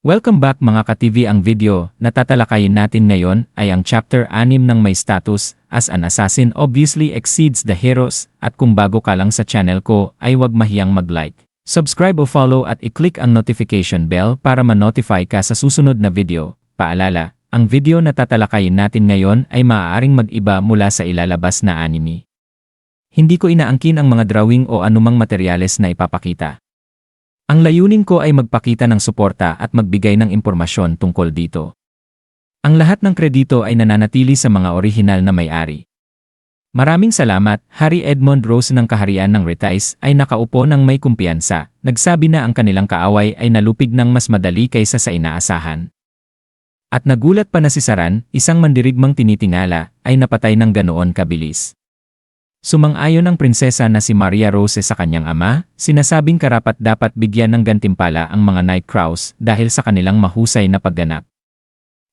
Welcome back mga ka-TV. Ang video na tatalakayin natin ngayon ay ang chapter 6 ng may status as an assassin obviously exceeds the heroes, at kung bago ka lang sa channel ko ay huwag mahiyang mag-like, subscribe o follow at i-click ang notification bell para ma-notify ka sa susunod na video. Paalala, ang video na tatalakayin natin ngayon ay maaaring mag-iba mula sa ilalabas na anime. Hindi ko inaangkin ang mga drawing o anumang materyales na ipapakita. Ang layunin ko ay magpakita ng suporta at magbigay ng impormasyon tungkol dito. Ang lahat ng kredito ay nananatili sa mga orihinal na may-ari. Maraming salamat. Hari Edmond Rose ng Kaharian ng Retice ay nakaupo ng may kumpiyansa. Nagsabi na ang kanilang kaaway ay nalupig ng mas madali kaysa sa inaasahan. At nagulat pa na si Saran, isang mandirigmang tinitingala, ay napatay ng ganoon kabilis. Sumang-ayon ang prinsesa na si Maria Rose sa kanyang ama, sinasabing karapat-dapat bigyan ng gantimpala ang mga Nightcrawls dahil sa kanilang mahusay na pagganap.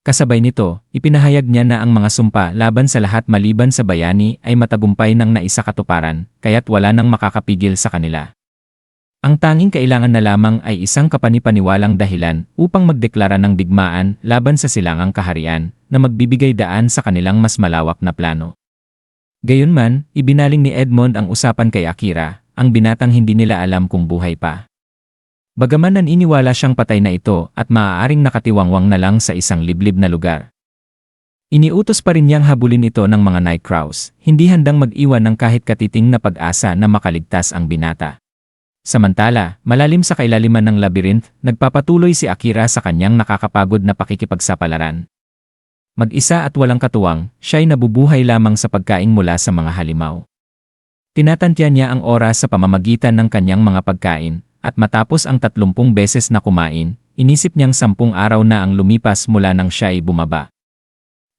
Kasabay nito, ipinahayag niya na ang mga sumpa laban sa lahat maliban sa bayani ay matagumpay ng naisakatuparan, kaya't wala nang makakapigil sa kanila. Ang tanging kailangan na lamang ay isang kapanipaniwalang dahilan upang magdeklara ng digmaan laban sa silangang kaharian na magbibigay daan sa kanilang mas malawak na plano. Gayunman, ibinaling ni Edmond ang usapan kay Akira, ang binatang hindi nila alam kung buhay pa. Bagaman naniniwala siyang patay na ito at maaaring nakatiwangwang na lang sa isang liblib na lugar. Iniutos pa rin niyang habulin ito ng mga Nightcrawls, hindi handang mag-iwan ng kahit katiting na pag-asa na makaligtas ang binata. Samantala, malalim sa kailaliman ng labyrinth, nagpapatuloy si Akira sa kanyang nakakapagod na pakikipagsapalaran. Mag-isa at walang katuwang, siya'y nabubuhay lamang sa pagkain mula sa mga halimaw. Tinatantya niya ang oras sa pamamagitan ng kanyang mga pagkain, at matapos ang 30 beses na kumain, inisip niyang 10 araw na ang lumipas mula nang siya'y bumaba.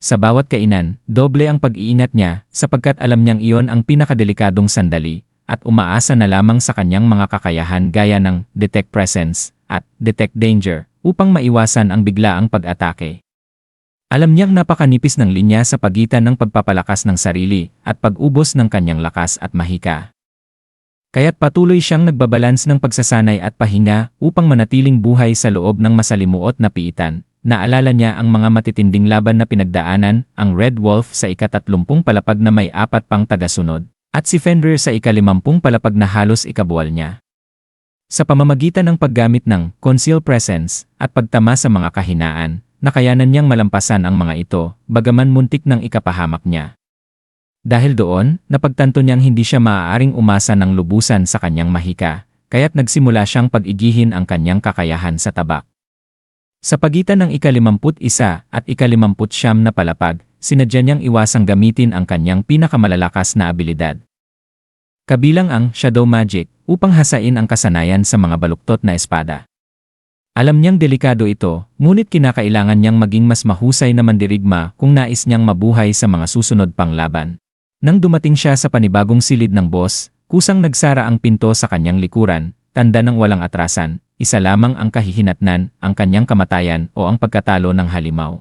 Sa bawat kainan, doble ang pag-iingat niya, sapagkat alam niyang iyon ang pinakadelikadong sandali, at umaasa na lamang sa kanyang mga kakayahan gaya ng detect presence at detect danger, upang maiwasan ang biglaang pag-atake. Alam niyang napakanipis ng linya sa pagitan ng pagpapalakas ng sarili at pag-ubos ng kanyang lakas at mahika. Kaya't patuloy siyang nagbabalans ng pagsasanay at pahinga upang manatiling buhay sa loob ng masalimuot na piitan. Naalala niya ang mga matitinding laban na pinagdaanan, ang Red Wolf sa ika-30 palapag na may 4 pang tagasunod, at si Fenrir sa ika-50 palapag na halos ikabuwal niya. Sa pamamagitan ng paggamit ng Conceal Presence at pagtama sa mga kahinaan, nakayanan niyang malampasan ang mga ito, bagaman muntik ng ikapahamak niya. Dahil doon, napagtanto niyang hindi siya maaaring umasa ng lubusan sa kanyang mahika, kaya't nagsimula siyang pag-igihin ang kanyang kakayahan sa tabak. Sa pagitan ng ika-51 at ika-59 na palapag, sinadya niyang iwasang gamitin ang kanyang pinakamalalakas na abilidad. Kabilang ang Shadow Magic, upang hasain ang kasanayan sa mga baluktot na espada. Alam niyang delikado ito, ngunit kinakailangan niyang maging mas mahusay na mandirigma kung nais niyang mabuhay sa mga susunod pang laban. Nang dumating siya sa panibagong silid ng boss, kusang nagsara ang pinto sa kanyang likuran, tanda ng walang atrasan, isa lamang ang kahihinatnan, ang kanyang kamatayan o ang pagkatalo ng halimaw.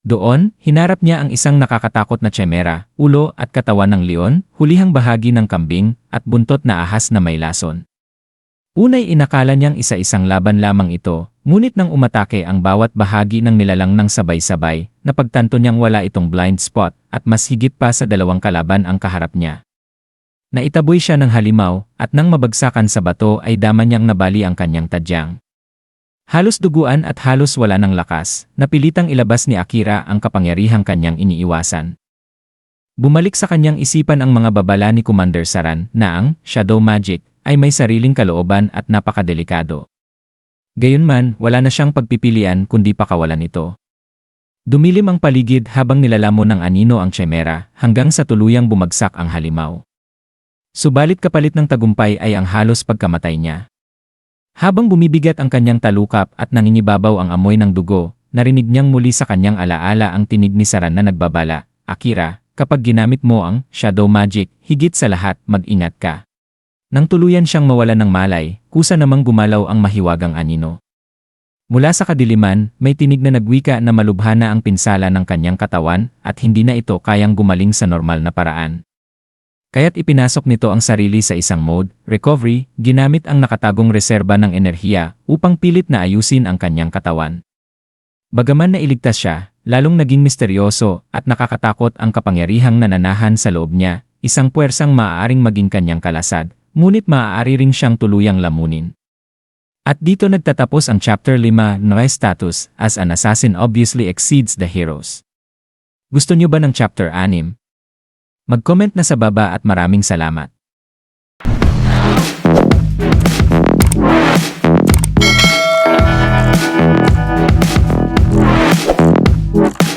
Doon, hinarap niya ang isang nakakatakot na chimera, ulo at katawan ng leon, hulihang bahagi ng kambing, at buntot na ahas na may lason. Unay inakala niyang isa-isang laban lamang ito, ngunit nang umatake ang bawat bahagi ng nilalang ng sabay-sabay, napagtanto niyang wala itong blind spot at mas higit pa sa 2 kalaban ang kaharap niya. Naitaboy siya ng halimaw at nang mabagsakan sa bato ay dama niyang nabali ang kanyang tadyang. Halos duguan at halos wala ng lakas, napilitang ilabas ni Akira ang kapangyarihang kanyang iniiwasan. Bumalik sa kanyang isipan ang mga babala ni Commander Saran na ang Shadow Magic ay may sariling kalooban at napakadelikado. Gayunman, wala na siyang pagpipilian kundi pakawalan ito. Dumilim ang paligid habang nilalamon ng anino ang chimera hanggang sa tuluyang bumagsak ang halimaw. Subalit kapalit ng tagumpay ay ang halos pagkamatay niya. Habang bumibigat ang kanyang talukap at nangingibabaw ang amoy ng dugo, narinig niyang muli sa kanyang alaala ang tinig ni Saran na nagbabala, "Akira, kapag ginamit mo ang Shadow Magic, higit sa lahat mag-ingat ka." Nang tuluyan siyang mawalan ng malay, kusa namang gumalaw ang mahiwagang anino. Mula sa kadiliman, may tinig na nagwika na malubha na ang pinsala ng kanyang katawan at hindi na ito kayang gumaling sa normal na paraan. Kaya't ipinasok nito ang sarili sa isang mode, recovery, ginamit ang nakatagong reserba ng enerhiya upang pilit na ayusin ang kanyang katawan. Bagaman nailigtas siya, lalong naging misteryoso at nakakatakot ang kapangyarihang nananahan sa loob niya, isang puwersang maaaring maging kanyang kalasad, ngunit maaari ring siyang tuluyang lamunin. At dito nagtatapos ang Chapter 5 na status as an assassin obviously exceeds the heroes. Gusto niyo ba ng Chapter 6? Mag-comment na sa baba at maraming salamat.